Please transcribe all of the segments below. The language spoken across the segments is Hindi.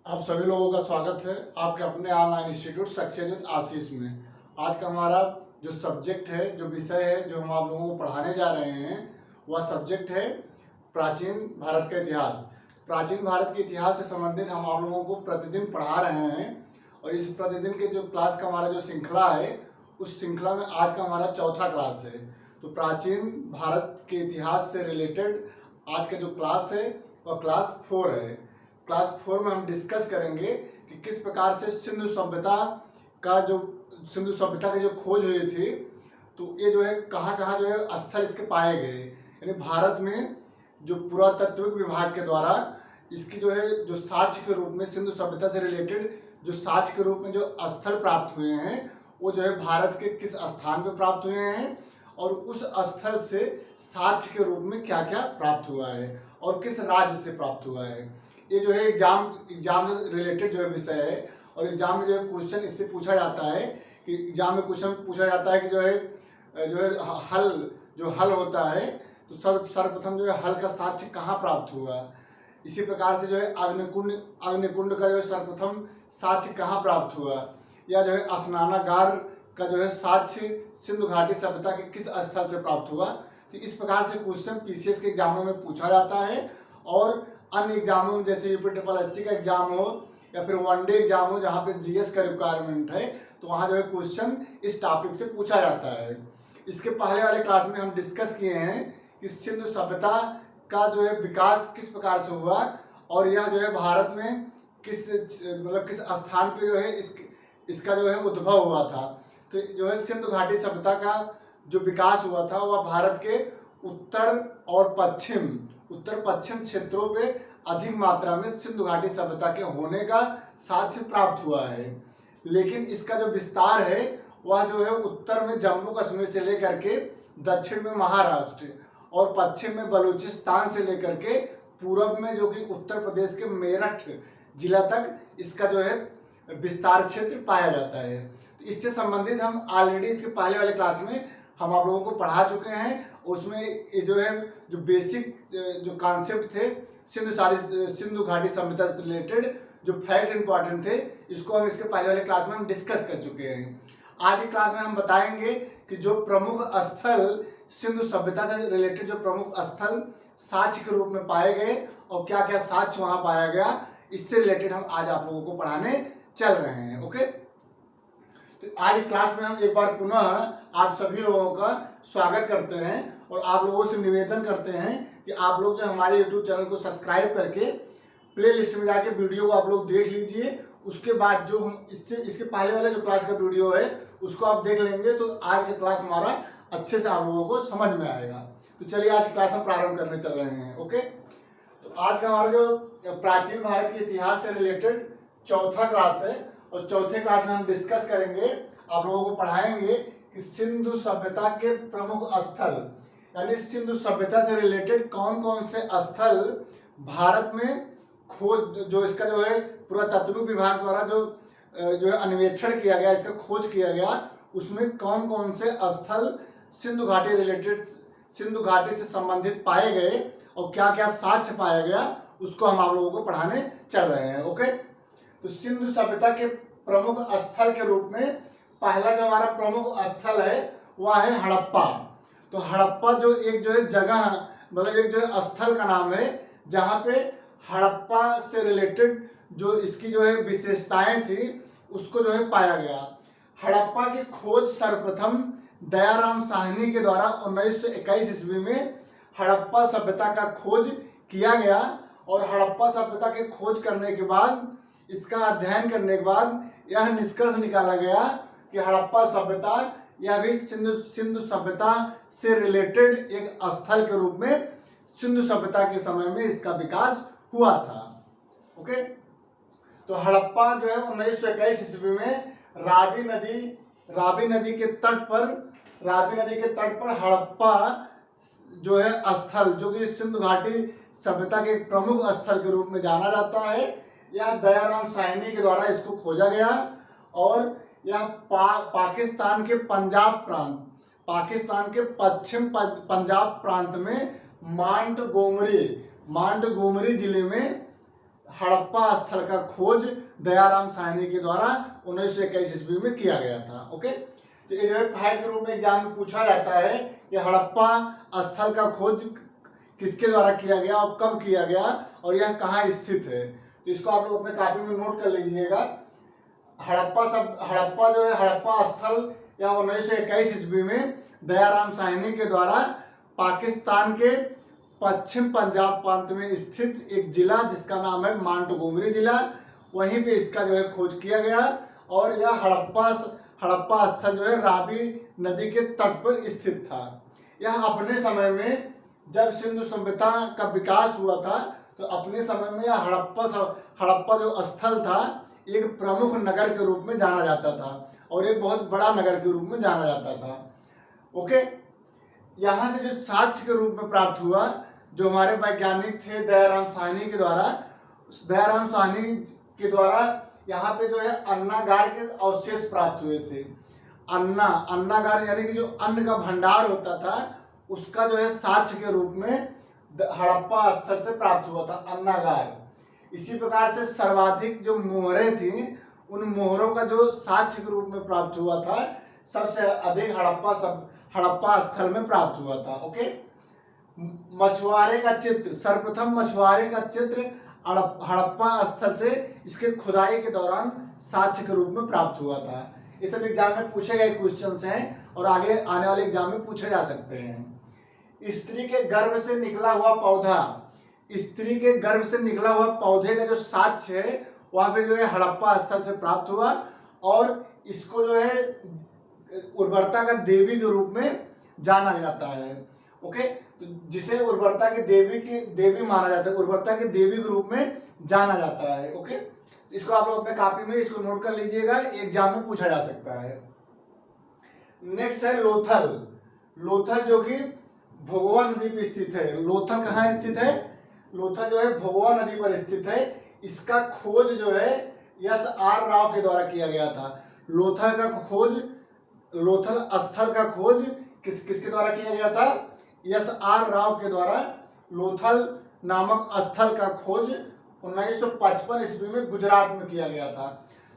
आप सभी लोगों का स्वागत है आपके अपने ऑनलाइन इंस्टीट्यूट सक्सेस विद आशीष में। आज का हमारा जो सब्जेक्ट है, जो विषय है, जो हम आप लोगों को पढ़ाने जा रहे हैं, वह सब्जेक्ट है प्राचीन भारत का इतिहास। प्राचीन भारत के इतिहास से संबंधित हम आप लोगों को प्रतिदिन पढ़ा रहे हैं और इस प्रतिदिन के जो क्लास का हमारा जो श्रृंखला है, उस श्रृंखला में आज का हमारा चौथा क्लास है। तो प्राचीन भारत के इतिहास से रिलेटेड आज का जो क्लास है वह क्लास 4 है। क्लास 4 में हम डिस्कस करेंगे कि किस प्रकार से सिंधु सभ्यता की जो खोज हुई थी, तो ये जो है कहाँ कहाँ जो है स्थल इसके पाए गए। यानी भारत में जो पुरातत्विक विभाग के द्वारा इसकी जो है जो साक्ष्य के रूप में सिंधु सभ्यता से रिलेटेड जो साक्ष्य के रूप में जो स्थल प्राप्त हुए हैं, वो जो है भारत के किस स्थान पे प्राप्त हुए हैं और उस स्थल से साक्ष्य के रूप में क्या क्या प्राप्त हुआ है और किस राज्य से प्राप्त हुआ है। ये जो है एग्जाम से रिलेटेड जो है विषय है और एग्जाम में जो है क्वेश्चन इससे पूछा जाता है कि एग्जाम में क्वेश्चन पूछा जाता है कि जो है हल होता है, तो सर्वप्रथम जो है हल का साक्ष्य कहाँ प्राप्त हुआ। इसी प्रकार से जो है अग्निकुंड का जो है सर्वप्रथम साक्ष्य कहाँ प्राप्त हुआ, या जो है स्नानागार का जो है साक्ष्य सिंधु घाटी सभ्यता के किस स्थल से प्राप्त हुआ। तो इस प्रकार से क्वेश्चन पीसीएस के एग्जामों में पूछा जाता है और अन्य एग्जामों में जैसे यूपीएससी का एग्जाम हो या फिर वनडे एग्जाम हो जहाँ पे जीएस का रिक्वायरमेंट है, तो वहाँ जो है क्वेश्चन इस टॉपिक से पूछा जाता है। इसके पहले वाले क्लास में हम डिस्कस किए हैं कि सिंधु सभ्यता का जो है विकास किस प्रकार से हुआ और यह जो है भारत में किस स्थान पे जो है इसका जो है उद्भव हुआ था। तो जो है सिंधु घाटी सभ्यता का जो विकास हुआ था वह भारत के उत्तर पश्चिम क्षेत्रों पे अधिक मात्रा में सिंधु घाटी सभ्यता के होने का साक्ष्य प्राप्त हुआ है। लेकिन इसका जो विस्तार है वह जो है उत्तर में जम्मू कश्मीर से लेकर के दक्षिण में महाराष्ट्र और पश्चिम में बलूचिस्तान से लेकर के पूर्व में जो कि उत्तर प्रदेश के मेरठ जिला तक इसका जो है विस्तार क्षेत्र पाया जाता है। तो इससे संबंधित हम ऑलरेडी इसके पहले वाले क्लास में हम आप लोगों को पढ़ा चुके हैं। उसमें ये जो है जो बेसिक जो कॉन्सेप्ट थे सिंधु घाटी सभ्यता से रिलेटेड जो फैक्ट इंपॉर्टेंट थे, इसको हम इसके पहले वाले क्लास में हम डिस्कस कर चुके हैं। आज की क्लास में हम बताएंगे कि जो प्रमुख स्थल सिंधु सभ्यता से रिलेटेड जो प्रमुख स्थल साक्ष्य के रूप में पाए गए और क्या क्या साक्ष्य वहाँ पाया गया, इससे रिलेटेड हम आज आप लोगों को पढ़ाने चल रहे हैं। ओके, तो आज क्लास में हम एक बार पुनः आप सभी लोगों का स्वागत करते हैं और आप लोगों से निवेदन करते हैं कि आप लोग जो हमारे YouTube चैनल को सब्सक्राइब करके प्ले लिस्ट में जाके वीडियो को आप लोग देख लीजिए। उसके बाद जो हम इसके पहले वाला जो क्लास का वीडियो है उसको आप देख लेंगे तो आज का क्लास हमारा अच्छे से आप लोगों को समझ में आएगा। तो चलिए आज क्लास हम प्रारंभ करने चल रहे हैं। ओके, तो आज का हमारा जो प्राचीन भारत के इतिहास से रिलेटेड चौथा क्लास है और चौथे क्लास में हम डिस्कस करेंगे, आप लोगों को पढ़ाएंगे कि सिंधु सभ्यता के प्रमुख स्थल, यानी सिंधु सभ्यता से रिलेटेड कौन कौन से स्थल भारत में खोज जो इसका जो है पुरातत्विक विभाग द्वारा जो है अन्वेषण किया गया, इसका खोज किया गया, उसमें कौन कौन से स्थल सिंधु घाटी से संबंधित पाए गए और क्या क्या साक्ष्य पाया गया, उसको हम आप लोगों को पढ़ाने चल रहे हैं। ओके, तो सिंधु सभ्यता के प्रमुख स्थल के रूप में पहला जो हमारा प्रमुख स्थल है वह है हड़प्पा। तो हड़प्पा जो है जगह एक जो है स्थल का नाम है जहाँ पे हड़प्पा से रिलेटेड जो इसकी जो है विशेषताएं थी उसको जो है पाया गया। हड़प्पा की खोज सर्वप्रथम दयाराम साहनी के द्वारा 1921 ईस्वी में हड़प्पा सभ्यता का खोज किया गया और हड़प्पा सभ्यता के खोज करने के बाद, इसका अध्ययन करने के बाद यह निष्कर्ष निकाला गया कि हड़प्पा सभ्यता यह भी सिंधु सभ्यता से रिलेटेड एक स्थल के रूप में सिंधु सभ्यता के समय में इसका विकास हुआ था। ओके, तो हड़प्पा जो है 1921 ईस्वी में रावी नदी के तट पर हड़प्पा जो है स्थल जो कि सिंधु घाटी सभ्यता के एक प्रमुख स्थल के रूप में जाना जाता है, यह दयाराम साहनी के द्वारा इसको खोजा गया और यह पाकिस्तान के पश्चिम पंजाब प्रांत में मांडगोमरी जिले में हड़प्पा स्थल का खोज दयाराम साहनी के द्वारा 1921 ईस्वी में किया गया था। ओके, तो ये जो है फाइव के रूप में एग्जाम में पूछा जाता है कि हड़प्पा स्थल का खोज किसके द्वारा किया गया और कब किया गया और यह कहाँ स्थित है। तो इसको आप लोग अपने कॉपी में नोट कर लीजिएगा। हड़प्पा जो है हड़प्पा स्थल या 1921 ईस्वी में दयाराम साहनी के द्वारा पाकिस्तान के पश्चिम पंजाब प्रांत में स्थित एक जिला जिसका नाम है मांटगोमरी जिला, वहीं पे इसका जो है खोज किया गया। और यह हड़प्पा स्थल जो है रावी नदी के तट पर स्थित था। यह अपने समय में जब सिंधु सभ्यता का विकास हुआ था तो अपने समय में यह हड़प्पा जो स्थल था एक प्रमुख नगर के रूप में जाना जाता था और एक बहुत बड़ा नगर के रूप में जाना जाता था। ओके, यहाँ से जो साक्ष्य के रूप में प्राप्त हुआ, जो हमारे वैज्ञानिक थे दयाराम साहनी के द्वारा यहाँ पे जो है अन्नागार के अवशेष प्राप्त हुए थे। अन्नागार यानी कि जो अन्न का भंडार होता था उसका जो है साक्ष्य के रूप में हड़प्पा स्थल से प्राप्त हुआ था अन्नागार। इसी प्रकार से सर्वाधिक जो मोहरें थी उन मोहरों का जो साक्ष्य के रूप में प्राप्त हुआ था सबसे अधिक हड़प्पा स्थल में प्राप्त हुआ था। ओके, मछुआरे का चित्र, सर्वप्रथम मछुआरे का चित्र हड़प्पा स्थल से इसके खुदाई के दौरान साक्ष्य के रूप में प्राप्त हुआ था। ये सब एग्जाम में पूछे गए क्वेश्चंस हैं और आगे आने वाले एग्जाम में पूछे जा सकते हैं। स्त्री के गर्भ से निकला हुआ पौधा, स्त्री के गर्भ से निकला हुआ पौधे का जो साक्ष्य है वहाँ पे जो है हड़प्पा स्थल से प्राप्त हुआ और इसको जो है उर्वरता का देवी के रूप में जाना जाता है। ओके, तो जिसे उर्वरता की देवी माना जाता है, उर्वरता के देवी के रूप में जाना जाता है। ओके, इसको आप लोग अपने कॉपी में इसको नोट कर लीजिएगा, एग्जाम में पूछा जा सकता है। नेक्स्ट है लोथल। लोथल जो कि भोगवा नदी पर स्थित है। लोथल कहाँ स्थित है? लोथल जो है भोगवा नदी पर स्थित है। इसका खोज जो है S.R. राव के द्वारा किया गया था। लोथल स्थल का खोज किसके द्वारा किया गया था? S.R. राव के द्वारा लोथल नामक स्थल का खोज 1955 ईस्वी में गुजरात में किया गया था।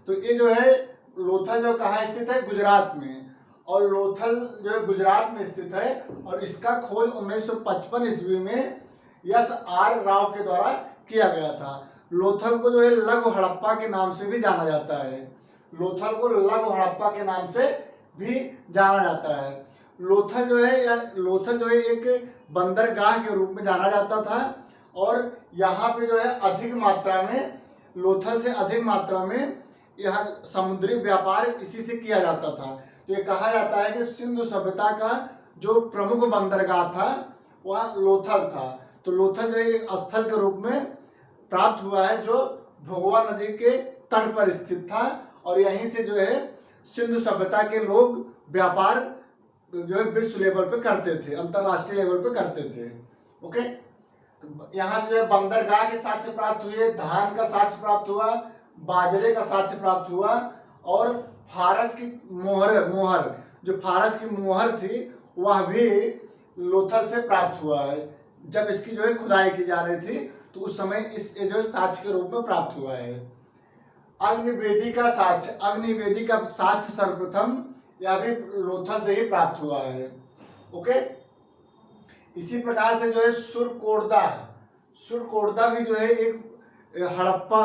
तो ये जो है लोथल जो कहाँ स्थित है? गुजरात में। और लोथल जो है गुजरात में स्थित है और इसका खोज 1955 ईस्वी में S.R. राव के द्वारा किया गया था। लोथल को जो है लघु हड़प्पा के नाम से भी जाना जाता है। लोथल को लघु हड़प्पा के नाम से भी जाना जाता है। लोथल जो है एक बंदरगाह के रूप में जाना जाता था और यहाँ पे जो है अधिक मात्रा में लोथल से अधिक मात्रा में यहाँ समुद्री व्यापार इसी से किया जाता था। तो ये कहा जाता है कि सिंधु सभ्यता का जो प्रमुख बंदरगाह था वह लोथल था। तो लोथल जो है एक स्थल के रूप में प्राप्त हुआ है जो भोगवा नदी के तट पर स्थित था और यहीं से जो है सिंधु सभ्यता के लोग व्यापार जो है विश्व लेवल पे करते थे, अंतरराष्ट्रीय लेवल पे करते थे। ओके, तो यहाँ से जो है बंदरगाह के साक्ष्य प्राप्त हुए, धान का साक्ष्य प्राप्त हुआ, बाजरे का साक्ष्य प्राप्त हुआ और फारस की मोहर जो फारस की मोहर थी वह भी लोथल से प्राप्त हुआ है। जब इसकी जो है खुदाई की जा रही थी तो उस समय इस जो साक्ष्य के रूप में प्राप्त हुआ है। अग्निवेदी का साक्ष्य सर्वप्रथम यह भी लोथल से ही प्राप्त हुआ है। ओके, इसी प्रकार से जो है सुरकोटदा भी जो है एक हड़प्पा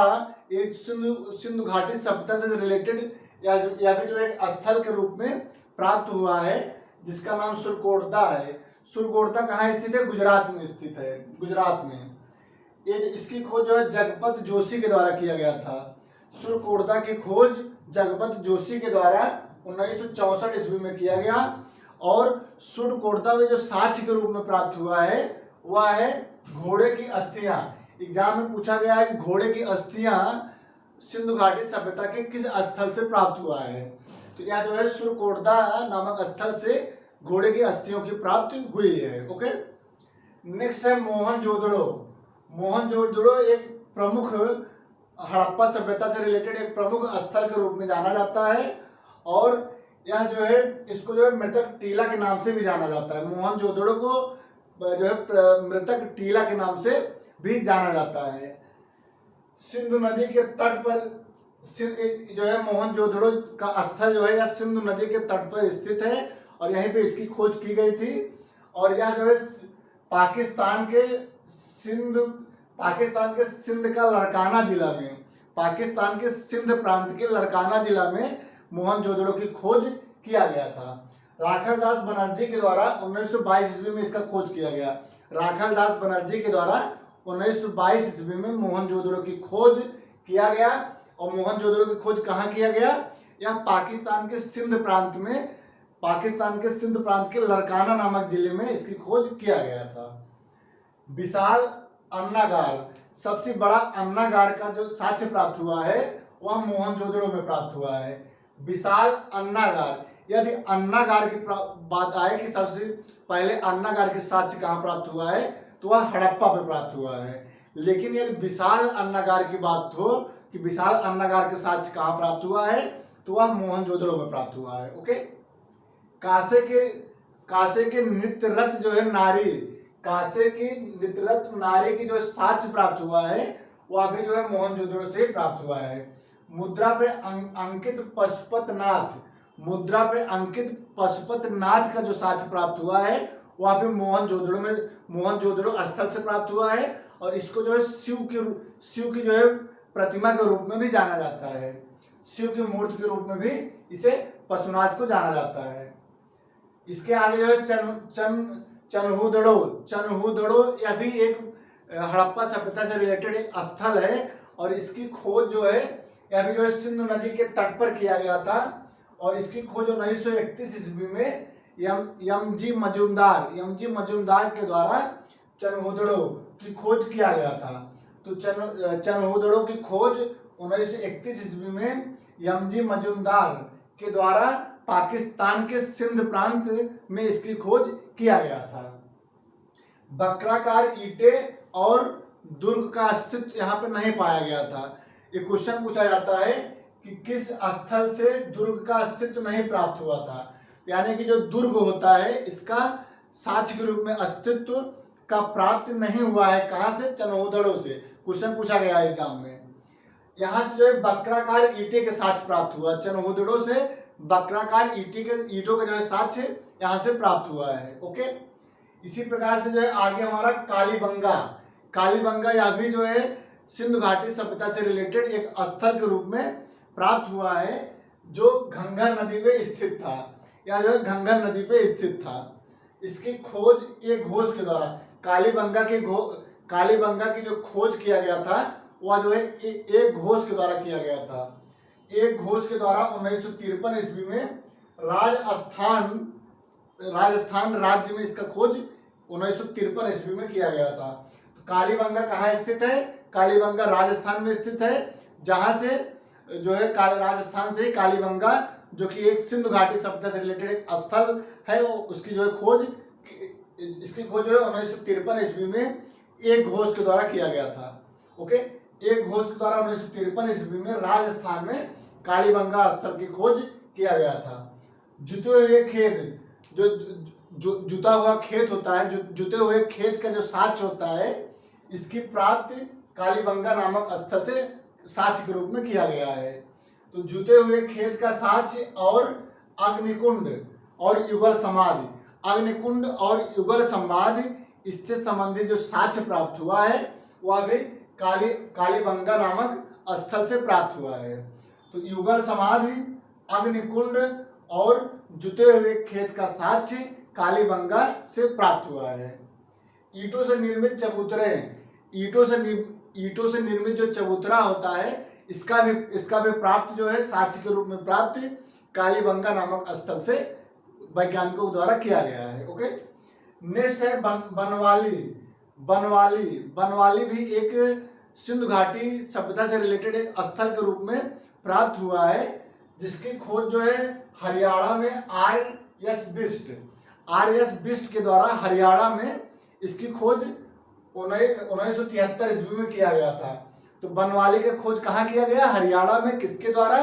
एक सिंधु घाटी सभ्यता से रिलेटेड यह भी जो एक स्थल के रूप में प्राप्त हुआ है जिसका नाम सुरकोटदा है। सुरकोटदा कहाँ स्थित है? गुजरात में स्थित है। गुजरात में इसकी खोज जो है जगपत जोशी के द्वारा किया गया था। सुरकोटदा की खोज जगपत जोशी के द्वारा 1964 ईस्वी में किया गया और सुरकोटदा में जो साक्ष्य के रूप में प्राप्त हुआ है वह है घोड़े की अस्थियां। एग्जाम में पूछा गया है कि घोड़े की अस्थियां सिंधु घाटी सभ्यता के किस स्थल से प्राप्त हुआ है? तो यह जो है सुरकोटदा नामक स्थल से घोड़े की अस्थियों की प्राप्ति हुई है। ओके, नेक्स्ट है मोहनजोदड़ो एक प्रमुख हड़प्पा सभ्यता से रिलेटेड एक प्रमुख स्थल के रूप में जाना जाता है और यह जो है इसको जो है मृतक टीला के नाम से भी जाना जाता है। मोहनजोदड़ो को जो है मृतक टीला के नाम से भी जाना जाता है। सिंधु नदी के तट पर जो है मोहनजोदड़ो का स्थल जो है यह सिंधु नदी के तट पर स्थित है और यहीं पे इसकी खोज की गई थी। और यह जो है पाकिस्तान के सिंध का लड़काना जिला में, पाकिस्तान के सिंध प्रांत के लड़काना जिला में मोहनजोदड़ो की खोज किया गया था। राखाल दास बनर्जी के द्वारा 1922 ईस्वी में इसका खोज किया गया। राखाल दास बनर्जी के द्वारा 1922 ईस्वी में मोहनजोदड़ो की खोज किया गया। और मोहनजोदड़ो की खोज कहाँ किया गया? यह पाकिस्तान के सिंध प्रांत के लड़काना नामक जिले में इसकी खोज किया गया था। विशाल अन्नागार, सबसे बड़ा अन्नागार का जो साक्ष्य प्राप्त हुआ है वह मोहनजोदड़ो में प्राप्त हुआ है। विशाल अन्नागार, यदि अन्नागार की बात आए कि सबसे पहले अन्नागार के साक्ष्य कहाँ प्राप्त हुआ है तो वह हड़प्पा में प्राप्त हुआ है। लेकिन यदि विशाल अन्नागार की बात हो कि विशाल अन्नागार के साक्ष्य कहाँ प्राप्त हुआ है तो वह मोहनजोदड़ो में प्राप्त हुआ है। ओके, कांसे के नृत्यरत जो है नारी, कांसे की नृत्यरत नारी की जो साक्ष्य प्राप्त हुआ है वह भी जो है मोहनजोदड़ो से प्राप्त हुआ है। मुद्रा पे अंकित पशुपत नाथ का जो साक्ष्य प्राप्त हुआ है वह भी मोहनजोदड़ो स्थल से प्राप्त हुआ है। और इसको जो है शिव की जो है प्रतिमा के रूप में भी जाना जाता है, शिव की मूर्ति के रूप में भी इसे पशुनाथ को जाना जाता है। इसके आगे जो है चन्हुदड़ो, यह भी एक हड़प्पा सभ्यता से रिलेटेड एक स्थल है और इसकी खोज जो है यह भी जो है सिंधु नदी के तट पर किया गया था। और इसकी खोज 1931 ईस्वी में एम जी मजूमदार के द्वारा चन्हुदड़ो की खोज किया गया था। तो चन्हुदड़ो की खोज 1931 ईस्वी में एम जी मजूमदार के द्वारा पाकिस्तान के सिंध प्रांत में इसकी खोज किया गया था। बक्राकार ईंटें और दुर्ग का अस्तित्व यहाँ पर नहीं पाया गया था। ये क्वेश्चन पूछा जाता है कि किस स्थल से दुर्ग का अस्तित्व नहीं प्राप्त हुआ था, यानी कि जो दुर्ग होता है इसका साक्ष्य के रूप में अस्तित्व का प्राप्त नहीं हुआ है। कहाँ से? चन्हुदड़ो से। क्वेश्चन पूछा गया एग्जाम में। यहाँ से जो है बक्राकार ईंटे के साक्ष्य प्राप्त हुआ, चन्हुदड़ो से बक्राकार ईंटों का जो है साक्ष्य यहाँ से प्राप्त हुआ है। ओके, इसी प्रकार से जो है आगे हमारा कालीबंगा, यह भी जो है सिंधु घाटी सभ्यता से रिलेटेड एक स्थल के रूप में प्राप्त हुआ है जो घंघर नदी पे स्थित था, या जो है घंघर नदी पे स्थित था। इसकी खोज एक घोष के द्वारा, कालीबंगा की जो खोज किया गया था वह जो है एक घोष के द्वारा किया गया था। एक घोष के द्वारा 1953 ईस्वी में राजस्थान राज्य में इसका खोज 1953 ईस्वी में किया गया था। तो कालीबंगा कहाँ स्थित है? कालीबंगा राजस्थान में स्थित है, जहाँ से जो है राजस्थान से कालीबंगा जो कि एक सिंधु घाटी सभ्यता से रिलेटेड एक स्थल है, उसकी जो है इसकी खोज जो है 1953 ईस्वी में एक घोष के द्वारा किया गया था। ओके, एक घोष के द्वारा 1953 ईस्वी में राजस्थान में कालीबंगा स्थल की खोज किया गया था। जुते हुए खेत, जो जुता हुआ खेत होता है, जुते हुए खेत का जो साक्ष्य होता है इसकी प्राप्ति कालीबंगा नामक स्थल से साक्ष्य के रूप में किया गया है। तो जुते हुए खेत का साक्ष्य और अग्निकुंड और युगल समाधि इससे संबंधित जो साक्ष्य प्राप्त हुआ है वह भी कालीबंगा नामक स्थल से प्राप्त हुआ है। तो युगल समाधि, अग्निकुंड और जुते हुए खेत का साक्ष्य कालीबंगा से प्राप्त हुआ है। ईंटों से निर्मित चबूतरे, ईंटों से निर्मित जो चबूतरा होता है इसका भी प्राप्त जो है साक्ष्य के रूप में प्राप्त कालीबंगा नामक स्थल से वैज्ञानिकों द्वारा किया गया है। ओके, नेक्स्ट है बनवाली भी एक सिंधु घाटी सभ्यता से रिलेटेड एक स्थल के रूप में प्राप्त हुआ है, जिसकी खोज जो है हरियाणा में आर.एस. बिष्ट के द्वारा हरियाणा में इसकी खोज 1973 ईस्वी में किया गया था। तो बनवाली का खोज कहाँ किया गया? हरियाणा में। किसके द्वारा?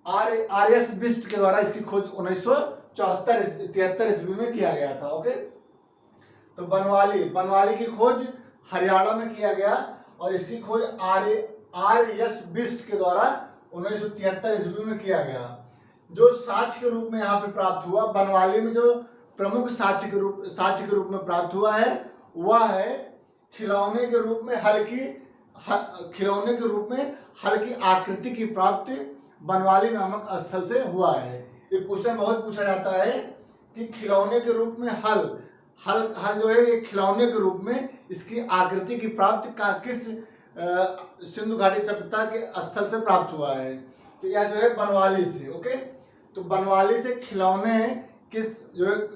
आर.एस. बिष्ट के द्वारा इसकी खोज 1973 ईस्वी में किया गया था। ओके, तो बनवाली की खोज हरियाणा में किया गया और इसकी खोज आर.एस. बिस्ट के द्वारा 1973 ईस्वी में किया गया। जो साक्ष्य के रूप में यहाँ पे प्राप्त हुआ, बनवाली में जो प्रमुख साक्ष्य के रूप में प्राप्त हुआ है वह है खिलौने के रूप में हल्की आकृति की प्राप्ति बनवाली नामक स्थल से हुआ है। एक क्वेश्चन बहुत पूछा जाता है कि खिलौने के रूप में हल जो है एक खिलौने के रूप में इसकी आकृति की प्राप्ति का किस सिंधु घाटी सभ्यता के स्थल से प्राप्त हुआ है? तो यह जो है बनवाली से। ओके, तो बनवाली से खिलौने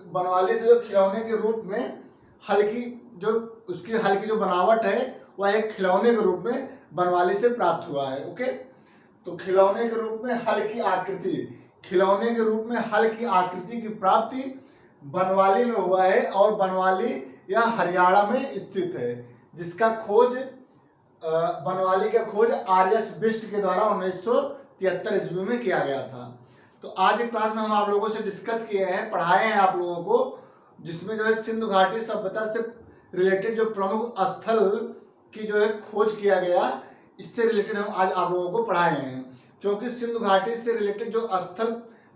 बनवाली से जो खिलौने के रूप में हल्की जो बनावट है वह एक खिलौने के रूप में बनवाली से प्राप्त हुआ है। ओके, तो खिलौने के रूप में हल्की आकृति की प्राप्ति बनवाली में हुआ है और बनवाली यह हरियाणा में स्थित है, जिसका खोज बनवाली का खोज आर.एस. बिस्ट के द्वारा 1973 ईस्वी में किया गया था। तो आज की क्लास में हम आप लोगों से डिस्कस किए हैं, पढ़ाए हैं आप लोगों को, जिसमें जो है सिंधु घाटी सभ्यता से रिलेटेड जो प्रमुख स्थल की जो है खोज किया गया, इससे रिलेटेड हम आज आप लोगों को पढ़ाए हैं। क्योंकि सिंधु घाटी से रिलेटेड जो स्थल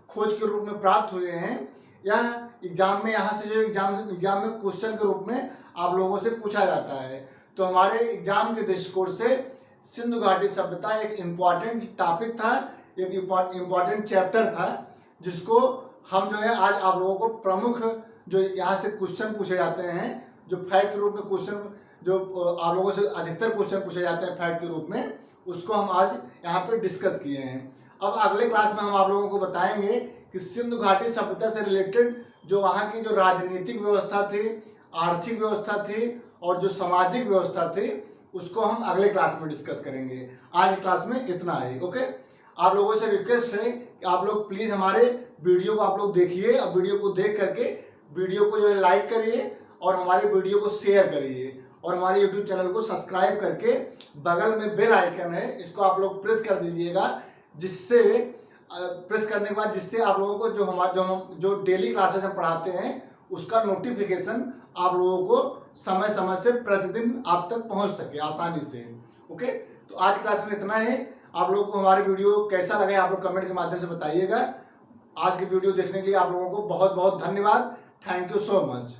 खोज के रूप में प्राप्त हुए हैं, यह एग्जाम में यहाँ से जो एग्जाम में क्वेश्चन के रूप में आप लोगों से पूछा जाता है। तो हमारे एग्जाम के दृष्टिकोण से सिंधु घाटी सभ्यता एक इम्पॉर्टेंट टॉपिक था, एक इम्पॉर्टेंट चैप्टर था, जिसको हम जो है आज आप लोगों को प्रमुख जो यहाँ से क्वेश्चन पूछे जाते हैं, जो फैक्ट के रूप में क्वेश्चन जो आप लोगों से अधिकतर क्वेश्चन पूछे जाते हैं फैक्ट के रूप में, उसको हम आज यहाँ पे डिस्कस किए हैं। अब अगले क्लास में हम आप लोगों को बताएंगे कि सिंधु घाटी सभ्यता से रिलेटेड जो वहाँ की जो राजनीतिक व्यवस्था थी, आर्थिक व्यवस्था थी और जो सामाजिक व्यवस्था थी, उसको हम अगले क्लास में डिस्कस करेंगे। आज क्लास में इतना ही। ओके, आप लोगों से रिक्वेस्ट है कि आप लोग प्लीज़ हमारे वीडियो को आप लोग देखिए और वीडियो को देख करके वीडियो को जो है लाइक करिए और हमारे वीडियो को शेयर करिए और हमारे यूट्यूब चैनल को सब्सक्राइब करके बगल में बेल आइकन है, इसको आप लोग प्रेस कर दीजिएगा, जिससे प्रेस करने के बाद जिससे आप लोगों को जो डेली क्लासेस हम पढ़ाते हैं उसका नोटिफिकेशन आप लोगों को समय समय से प्रतिदिन आप तक पहुंच सके आसानी से। ओके, तो आज क्लास में इतना है। आप लोगों को हमारे वीडियो कैसा लगा आप लोग कमेंट के माध्यम से बताइएगा। आज की वीडियो देखने के लिए आप लोगों को बहुत बहुत धन्यवाद। Thank you so much.